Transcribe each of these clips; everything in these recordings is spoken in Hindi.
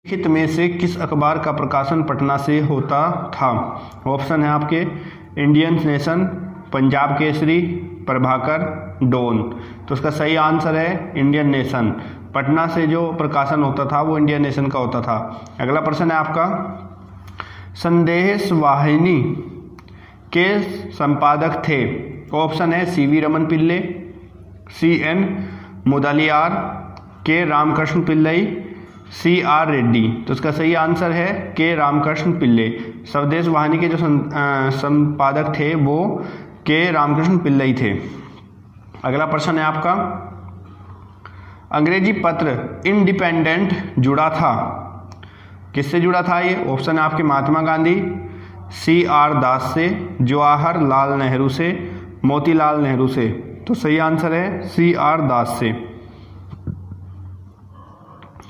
निम्नलिखित में से किस अखबार का प्रकाशन पटना से होता था? ऑप्शन है आपके Indian nation, Punjab Kesari, Prabhakar, Dawn. तो इसका सही आंसर है इंडियन नेशन। पटना से जो प्रकाशन होता था वो इंडियन नेशन का होता था। अगला प्रश्न है आपका, संदेश वाहिनी के संपादक थे? ऑप्शन है सीवी रमन पिल्ले, CN मुदलियार, के रामकृष्ण पिल्लई, CR रेड्डी। तो इसका सही आंसर है के रामकृष्ण पिल्ले। स्वदेश वाहिनी के जो संपादक थे वो के रामकृष्ण पिल्लई थे। अगला प्रश्न है आपका, अंग्रेजी पत्र इंडिपेंडेंट जुड़ा था? किससे जुड़ा था ये? ऑप्शन है आपके महात्मा गांधी, CR दास से, जवाहरलाल नेहरू से, मोतीलाल नेहरू से। तो सही आंसर है CR दास से।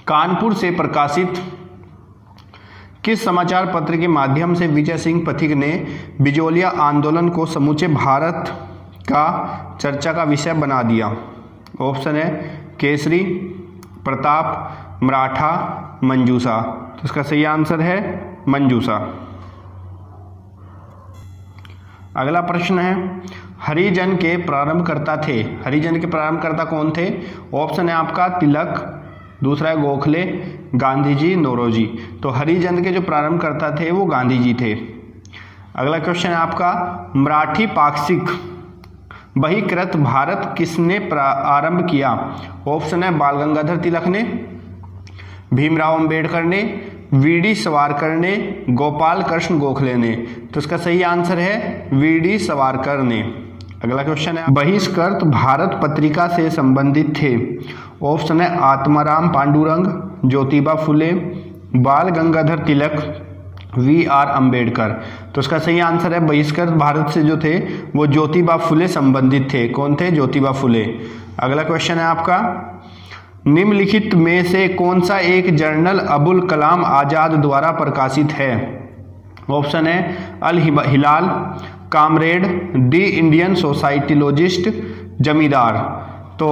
कानपुर से प्रकाशित किस समाचार पत्र के माध्यम से विजय सिंह पथिक ने बिजोलिया आंदोलन को समूचे भारत का चर्चा का विषय बना दिया? ऑप्शन है केसरी, प्रताप, मराठा, मंजूषा। तो इसका सही आंसर है मंजूषा। अगला प्रश्न है, हरिजन के प्रारंभकर्ता थे? हरिजन के प्रारंभकर्ता कौन थे? ऑप्शन है आपका तिलक, दूसरा है गोखले, गांधी जी, नौरोजी। तो हरिजन के जो प्रारंभकर्ता थे वो गांधी जी थे। अगला क्वेश्चन है आपका, मराठी पाक्षिक बहिष्कृत भारत किसने आरंभ किया? ऑप्शन है बाल गंगाधर तिलक ने, भीमराव अंबेडकर ने, VD सावरकर ने, गोपाल कृष्ण गोखले ने। तो इसका सही आंसर है VD सावरकर ने। अगला क्वेश्चन है, बहिष्कृत भारत पत्रिका से संबंधित थे? ऑप्शन है आत्माराम पांडुरंग, ज्योतिबा फुले, बाल गंगाधर तिलक, VR अंबेडकर। तो इसका सही आंसर है बहिष्कृत भारत से जो थे वो ज्योतिबा फुले संबंधित थे। कौन थे? ज्योतिबा फुले। अगला क्वेश्चन है आपका, निम्नलिखित में से कौन सा एक जर्नल अबुल कलाम आजाद द्वारा प्रकाशित है? ऑप्शन है अल हिलाल, कामरेड, दी इंडियन सोसाइटियोलॉजिस्ट, जमींदार। तो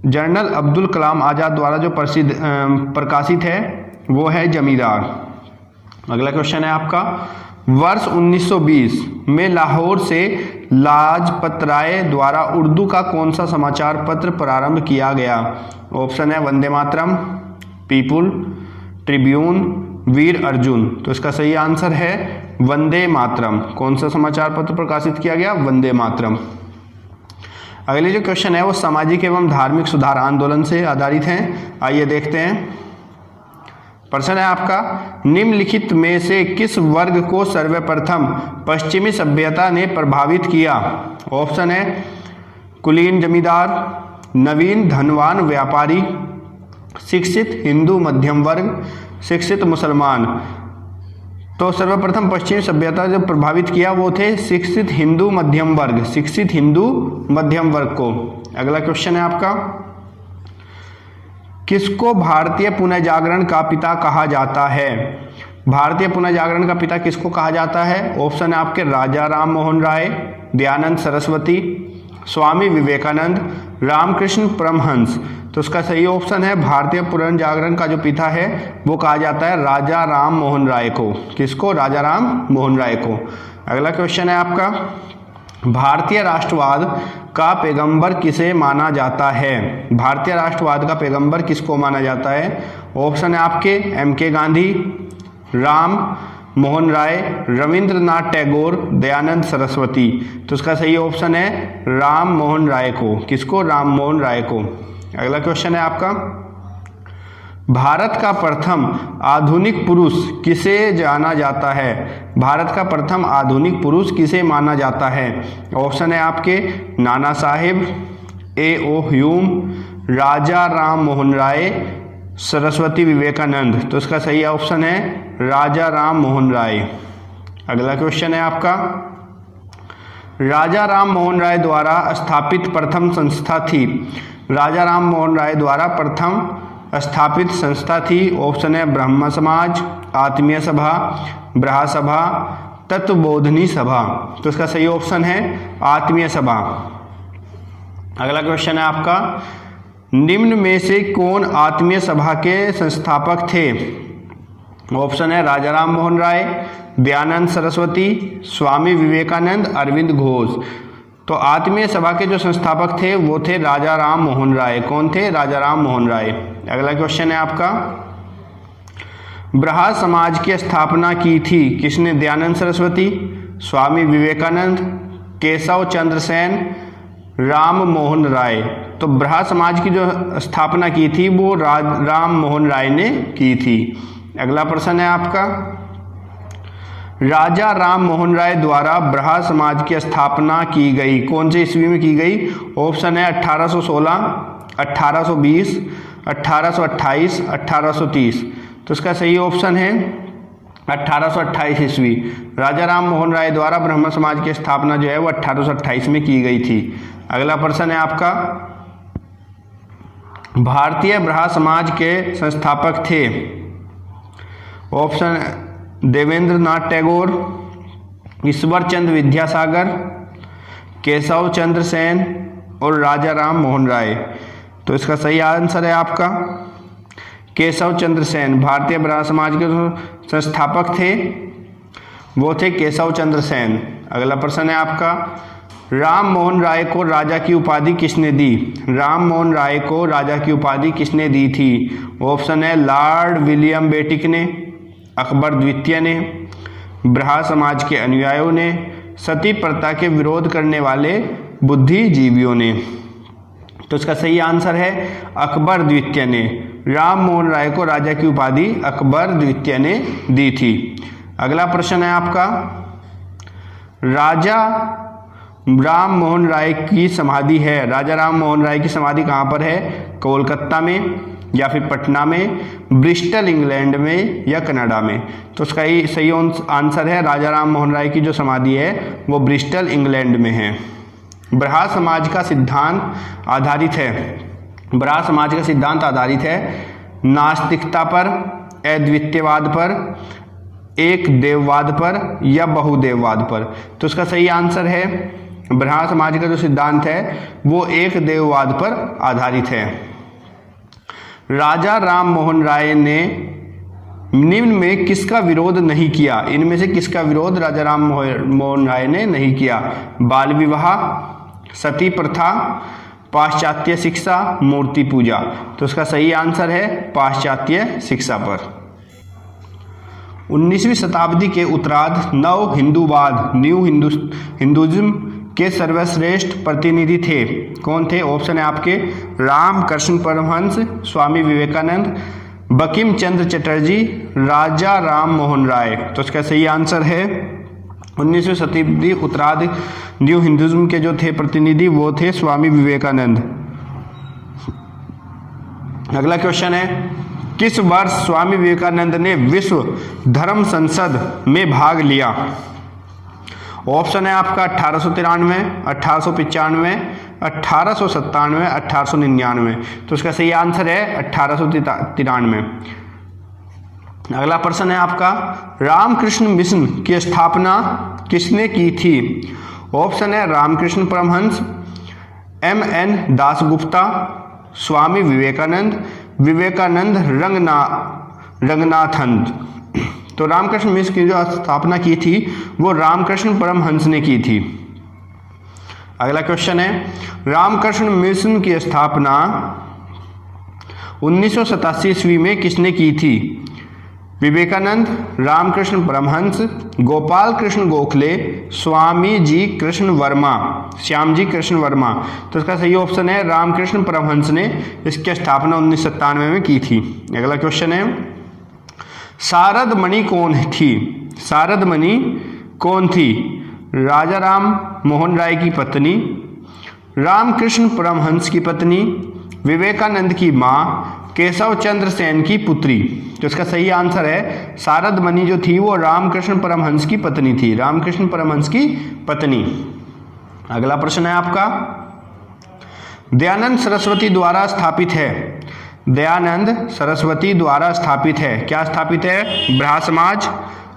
जर्नल अब्दुल कलाम आजाद द्वारा जो प्रकाशित है वो है जमींदार। अगला क्वेश्चन है आपका, वर्ष 1920 में लाहौर से लाजपत राय द्वारा उर्दू का कौन सा समाचार पत्र प्रारंभ किया गया? ऑप्शन है वंदे मातरम, पीपुल, ट्रिब्यून, वीर अर्जुन। तो इसका सही आंसर है वंदे मातरम। कौन सा समाचार पत्र प्रकाशित किया गया? वंदे मातरम। अगले जो क्वेश्चन है वो सामाजिक एवं धार्मिक सुधार आंदोलन से आधारित हैं। आइए देखते हैं। प्रश्न है आपका, निम्नलिखित में से किस वर्ग को सर्वप्रथम पश्चिमी सभ्यता ने प्रभावित किया? ऑप्शन है कुलीन जमींदार, नवीन धनवान व्यापारी, शिक्षित हिंदू मध्यम वर्ग, शिक्षित मुसलमान। तो सर्वप्रथम पश्चिमी सभ्यता जो प्रभावित किया वो थे शिक्षित हिंदू मध्यम वर्ग, शिक्षित हिंदू मध्यम वर्ग को। अगला क्वेश्चन है आपका, किसको भारतीय पुनर्जागरण का पिता कहा जाता है? भारतीय पुनर्जागरण का पिता किसको कहा जाता है? ऑप्शन है आपके राजा राम मोहन राय, दयानंद सरस्वती, स्वामी विवेकानंद, रामकृष्ण परमहंस। तो उसका सही ऑप्शन है भारतीय पुनर्जागरण का जो पिता है वो कहा जाता है राजा राम मोहन राय को। किसको? राजा राम मोहन राय को। अगला क्वेश्चन है आपका, भारतीय राष्ट्रवाद का पैगंबर किसे माना जाता है? भारतीय राष्ट्रवाद का पैगंबर किसको माना जाता है? ऑप्शन है आपके MK गांधी, राम मोहन राय, रविंद्रनाथ टैगोर, दयानंद सरस्वती। तो उसका सही ऑप्शन है राम मोहन राय को। किसको? राम मोहन राय को। अगला क्वेश्चन है आपका, भारत का प्रथम आधुनिक पुरुष किसे जाना जाता है? भारत का प्रथम आधुनिक पुरुष किसे माना जाता है? ऑप्शन है आपके नाना साहेब, A.O. ह्यूम, राजा राम मोहन राय, सरस्वती विवेकानंद। तो इसका सही ऑप्शन है राजा राम मोहन राय। अगला क्वेश्चन है आपका, राजा राम मोहन राय द्वारा स्थापित प्रथम संस्था थी? राजा राम मोहन राय द्वारा प्रथम स्थापित संस्था थी। ऑप्शन है ब्रह्म समाज, आत्मीय सभा, ब्रहा सभा, तत्वबोधनी सभा। तो इसका सही ऑप्शन है आत्मीय सभा। अगला क्वेश्चन है आपका, निम्न में से कौन आत्मीय सभा के संस्थापक थे? ऑप्शन है राजा राम मोहन राय, दयानंद सरस्वती, स्वामी विवेकानंद, अरविंद घोष। तो आत्मीय सभा के जो संस्थापक थे वो थे राजा राम मोहन राय। कौन थे? राजा राम मोहन राय। अगला क्वेश्चन है आपका, ब्रहा समाज की स्थापना की थी किसने? दयानंद सरस्वती, स्वामी विवेकानंद, केशव चंद्र सेन, राम मोहन राय। तो ब्रहा समाज की जो स्थापना की थी वो राम मोहन राय ने की थी। अगला प्रश्न है आपका, राजा राम मोहन राय द्वारा ब्रहा समाज की स्थापना की गई कौन सी ईस्वी में की गई? ऑप्शन है 1816, 1820, 1828, 1830। तो इसका सही ऑप्शन है 1828 ईस्वी। राजा राम मोहन राय द्वारा ब्रह्म समाज की स्थापना जो है वो 1828 में की गई थी। अगला प्रश्न है आपका, भारतीय ब्रहा समाज के संस्थापक थे? ऑप्शन देवेंद्र नाथ टैगोर, ईश्वर चंद्र विद्यासागर, केशव चंद्र सेन और राजा राम मोहन राय। तो इसका सही आंसर है आपका केशव चंद्र सेन। भारतीय ब्रहा समाज के जो संस्थापक थे वो थे केशव चंद्र सेन। अगला प्रश्न है आपका, राम मोहन राय को राजा की उपाधि किसने दी? राम मोहन राय को राजा की उपाधि किसने दी थी? ऑप्शन है लॉर्ड विलियम बेटिक ने, अकबर द्वितीय ने, ब्रहा समाज के अनुयायियों ने, सती प्रथा के विरोध करने वाले बुद्धिजीवियों ने। तो इसका सही आंसर है अकबर द्वितीय ने। राम मोहन राय को राजा की उपाधि अकबर द्वितीय ने दी थी। अगला प्रश्न है आपका, राजा राम मोहन राय की समाधि है, राजा राम मोहन राय की समाधि कहाँ पर है? कोलकाता में या फिर पटना में, ब्रिस्टल इंग्लैंड में या कनाडा में? तो उसका सही आंसर है राजा राम मोहन राय की जो समाधि है वो ब्रिस्टल इंग्लैंड में है। ब्रहा समाज का सिद्धांत आधारित है, ब्रहा समाज का सिद्धांत आधारित है नास्तिकता पर, अद्वितीयवाद पर, एक देववाद पर या बहुदेववाद पर? तो इसका सही आंसर है ब्रहा समाज का जो सिद्धांत है वो एक देववाद पर आधारित है। राजा राम मोहन राय ने निम्न में किसका विरोध नहीं किया? इनमें से किसका विरोध राजा राम मोहन राय ने नहीं किया? बाल विवाह, सती प्रथा, पाश्चात्य शिक्षा, मूर्ति पूजा? तो इसका सही आंसर है पाश्चात्य शिक्षा पर। 19वीं शताब्दी के उत्तरार्ध नव हिंदूवाद न्यू हिंदुइज्म के सर्वश्रेष्ठ प्रतिनिधि थे। कौन थे? ऑप्शन है आपके रामकृष्ण परमहंस, स्वामी विवेकानंद, बंकिम चंद्र चटर्जी, राजा राम मोहन राय। तो इसका सही आंसर है 19वीं शताब्दी उत्तरार्ध न्यू हिंदुइज्म के जो थे प्रतिनिधि वो थे स्वामी विवेकानंद। अगला क्वेश्चन है, किस वर्ष स्वामी विवेकानंद ने विश्व धर्म संसद में भाग लिया? ऑप्शन है आपका 1893, 1895, 1897, 1899। तो इसका सही आंसर है 1893। अगला प्रश्न है आपका, रामकृष्ण मिशन की स्थापना किसने की थी? ऑप्शन है रामकृष्ण परमहंस, MN दासगुप्ता, स्वामी विवेकानंद, विवेकानंद रंगनाथन। तो रामकृष्ण मिशन की जो स्थापना की थी वो रामकृष्ण परमहंस ने की थी। अगला क्वेश्चन है, रामकृष्ण मिशन की स्थापना 1987 ईस्वी में किसने की थी? विवेकानंद, रामकृष्ण परमहंस, गोपाल कृष्ण गोखले, स्वामी जी कृष्ण वर्मा, श्याम जी कृष्ण वर्मा। तो इसका सही ऑप्शन है रामकृष्ण परमहंस ने इसकी स्थापना 1997 में की थी। अगला क्वेश्चन है, शारद मणि कौन थी? शारद मणि कौन थी? राजा राम मोहन राय की पत्नी, रामकृष्ण परमहंस की पत्नी, विवेकानंद की माँ, केशव चंद्र सेन की पुत्री। तो इसका सही आंसर है शारद मणि जो थी वो रामकृष्ण परमहंस की पत्नी थी, रामकृष्ण परमहंस की पत्नी। अगला प्रश्न है आपका, दयानंद सरस्वती द्वारा स्थापित है। दयानंद सरस्वती द्वारा स्थापित है, क्या स्थापित है? ब्रहा समाज,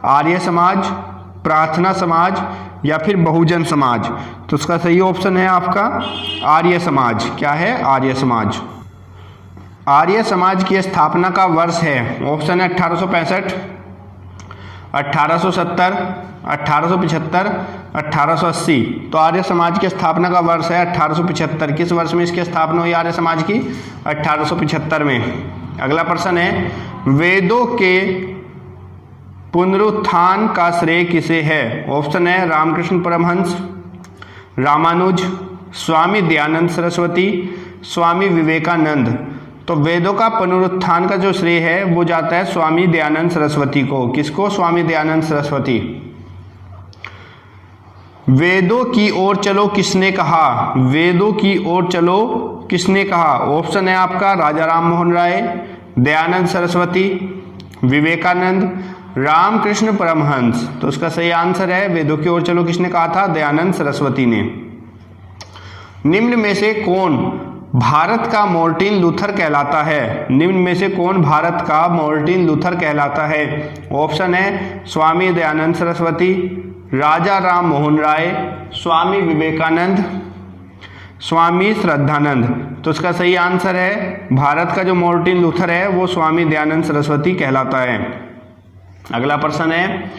आर्य समाज, प्रार्थना समाज या फिर बहुजन समाज? तो इसका सही ऑप्शन है आपका आर्य समाज। क्या है? आर्य समाज। आर्य समाज की स्थापना का वर्ष है? ऑप्शन है 1865, 1870, 1875, 1880। तो आर्य समाज की स्थापना का वर्ष है 1875। किस वर्ष में इसकी स्थापना हुई आर्य समाज की? 1875 में। अगला प्रश्न है, वेदों के पुनरुत्थान का श्रेय किसे है? ऑप्शन है रामकृष्ण परमहंस, रामानुज, स्वामी दयानंद सरस्वती, स्वामी विवेकानंद। तो वेदों का पुनरुत्थान का जो श्रेय है वो जाता है स्वामी दयानंद सरस्वती को। किसको? स्वामी दयानंद सरस्वती। वेदों की ओर चलो किसने कहा? वेदों की ओर चलो किसने कहा? ऑप्शन है आपका राजा राम मोहन राय, दयानंद सरस्वती, विवेकानंद, रामकृष्ण परमहंस। तो उसका सही आंसर है वेदों की ओर चलो किसने कहा था? दयानंद सरस्वती ने। निम्न में से कौन भारत का मार्टिन लूथर कहलाता है? निम्न में से कौन भारत का मार्टिन लूथर कहलाता है? ऑप्शन है स्वामी दयानंद सरस्वती, राजा राम मोहन राय, स्वामी विवेकानंद, स्वामी श्रद्धानंद। तो इसका सही आंसर है भारत का जो मार्टिन लूथर है वो स्वामी दयानंद सरस्वती कहलाता है। अगला प्रश्न है,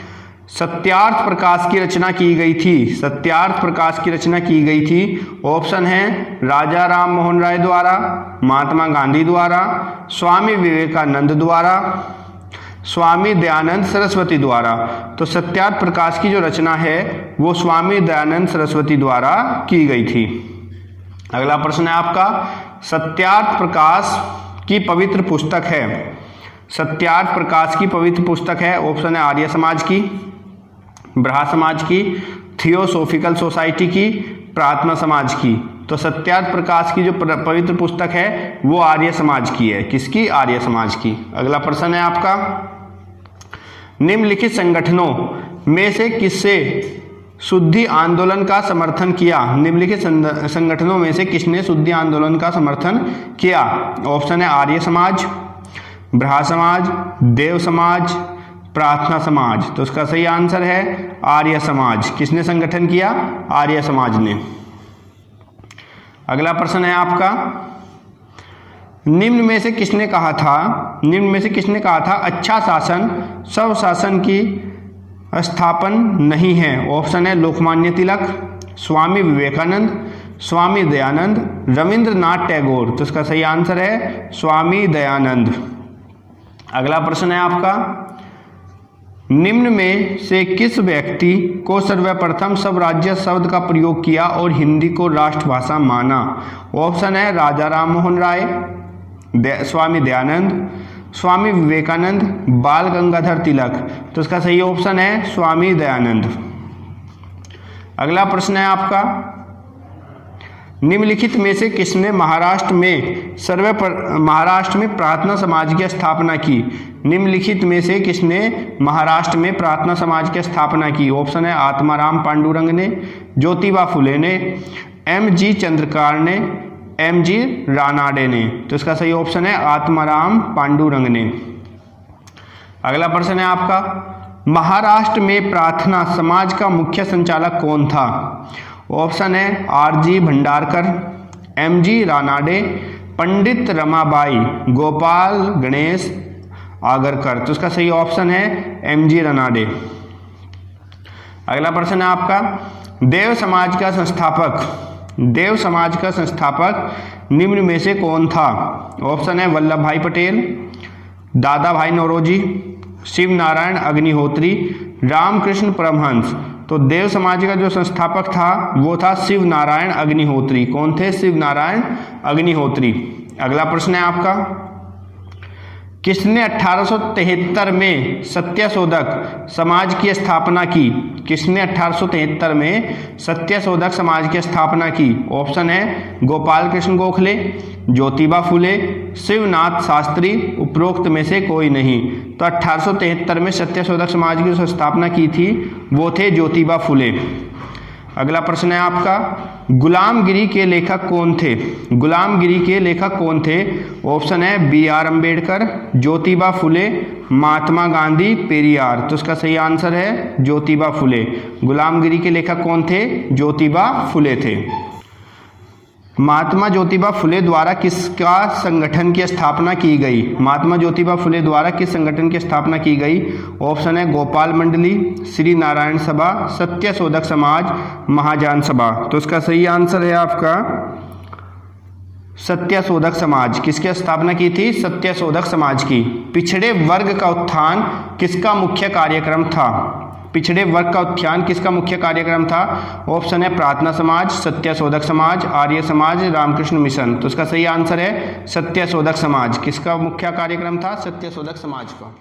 सत्यार्थ प्रकाश की रचना की गई थी? सत्यार्थ प्रकाश की रचना की गई थी। ऑप्शन है राजा राम मोहन राय द्वारा, महात्मा गांधी द्वारा, स्वामी विवेकानंद द्वारा, स्वामी दयानंद सरस्वती द्वारा। तो सत्यार्थ प्रकाश की जो रचना है वो स्वामी दयानंद सरस्वती द्वारा की गई थी। अगला प्रश्न है आपका, सत्यार्थ प्रकाश की पवित्र पुस्तक है? सत्यार्थ प्रकाश की पवित्र पुस्तक है। ऑप्शन है आर्य समाज की, ब्रहा समाज की, थियोसोफिकल सोसाइटी की, प्रार्थना समाज की। तो सत्यार्थ प्रकाश की जो पवित्र पुस्तक है वो आर्य समाज की है। किसकी? आर्य समाज की। अगला प्रश्न है आपका, निम्नलिखित संगठनों में से किससे शुद्धि आंदोलन का समर्थन किया? निम्नलिखित संगठनों में से किसने शुद्धि आंदोलन का समर्थन किया? ऑप्शन है आर्य समाज, ब्रहा समाज, देव समाज, प्रार्थना समाज। तो उसका सही आंसर है आर्य समाज। किसने संगठन किया? आर्य समाज ने। अगला प्रश्न है आपका, निम्न में से किसने कहा था? निम्न में से किसने कहा था अच्छा शासन सब शासन की स्थापन नहीं है? ऑप्शन है लोकमान्य तिलक, स्वामी विवेकानंद, स्वामी दयानंद, रविंद्रनाथ टैगोर। तो इसका सही आंसर है स्वामी दयानंद। अगला प्रश्न है आपका, निम्न में से किस व्यक्ति को सर्वप्रथम स्वराज्य शब्द का प्रयोग किया और हिंदी को राष्ट्रभाषा माना? ऑप्शन है राजा राम मोहन राय, स्वामी दयानंद, स्वामी विवेकानंद, बाल गंगाधर तिलक। तो इसका सही ऑप्शन है स्वामी दयानंद। अगला प्रश्न है आपका, निम्नलिखित में से किसने महाराष्ट्र में प्रार्थना समाज की स्थापना की? निम्नलिखित में से किसने महाराष्ट्र में प्रार्थना समाज की स्थापना की? ऑप्शन है आत्माराम पांडुरंग ने, ज्योतिबा फुले ने, एम.जी. चंद्रकार ने, एम.जी. रानाडे ने। तो इसका सही ऑप्शन है आत्माराम पांडुरंग ने। अगला प्रश्न है आपका, महाराष्ट्र में प्रार्थना समाज का मुख्य संचालक कौन था? ऑप्शन है आर.जी. भंडारकर, एम.जी. रानाडे, पंडित रमाबाई, गोपाल गणेश आगरकर। तो इसका सही ऑप्शन है एम.जी. रानाडे। अगला प्रश्न है आपका, देव समाज का संस्थापक निम्न में से कौन था? ऑप्शन है वल्लभ भाई पटेल, दादा भाई नौरोजी, शिव नारायण अग्निहोत्री, रामकृष्ण परमहंस। तो देव समाज का जो संस्थापक था वो था शिव नारायण अग्निहोत्री। कौन थे? शिव नारायण अग्निहोत्री। अगला प्रश्न है आपका, किसने 1873 में सत्यशोधक समाज की स्थापना की? किसने 1873 में सत्यशोधक समाज की स्थापना की? ऑप्शन है गोपाल कृष्ण गोखले, ज्योतिबा फुले, शिवनाथ शास्त्री, उपरोक्त में से कोई नहीं। तो 1873 में सत्यशोधक समाज की जो स्थापना की थी वो थे ज्योतिबा फुले। अगला प्रश्न है आपका, गुलामगिरी के लेखक कौन थे? गुलामगिरी के लेखक कौन थे? ऑप्शन है बी.आर. अम्बेडकर, ज्योतिबा फुले, महात्मा गांधी, पेरियार। तो इसका सही आंसर है ज्योतिबा फुले। गुलामगिरी के लेखक कौन थे? ज्योतिबा फुले थे। महात्मा ज्योतिबा फुले द्वारा किसका संगठन की स्थापना की गई? महात्मा ज्योतिबा फुले द्वारा किस संगठन की स्थापना की गई? ऑप्शन है गोपाल मंडली, श्री नारायण सभा, सत्यशोधक समाज, महाजान सभा। तो इसका सही आंसर है आपका सत्यशोधक समाज। किसकी स्थापना की थी? सत्यशोधक समाज की। पिछड़े वर्ग का उत्थान किसका मुख्य कार्यक्रम था? पिछड़े वर्ग का उत्थान किसका मुख्य कार्यक्रम था? ऑप्शन है प्रार्थना समाज, सत्यशोधक समाज, आर्य समाज, रामकृष्ण मिशन। तो इसका सही आंसर है सत्यशोधक समाज। किसका मुख्य कार्यक्रम था? सत्यशोधक समाज का।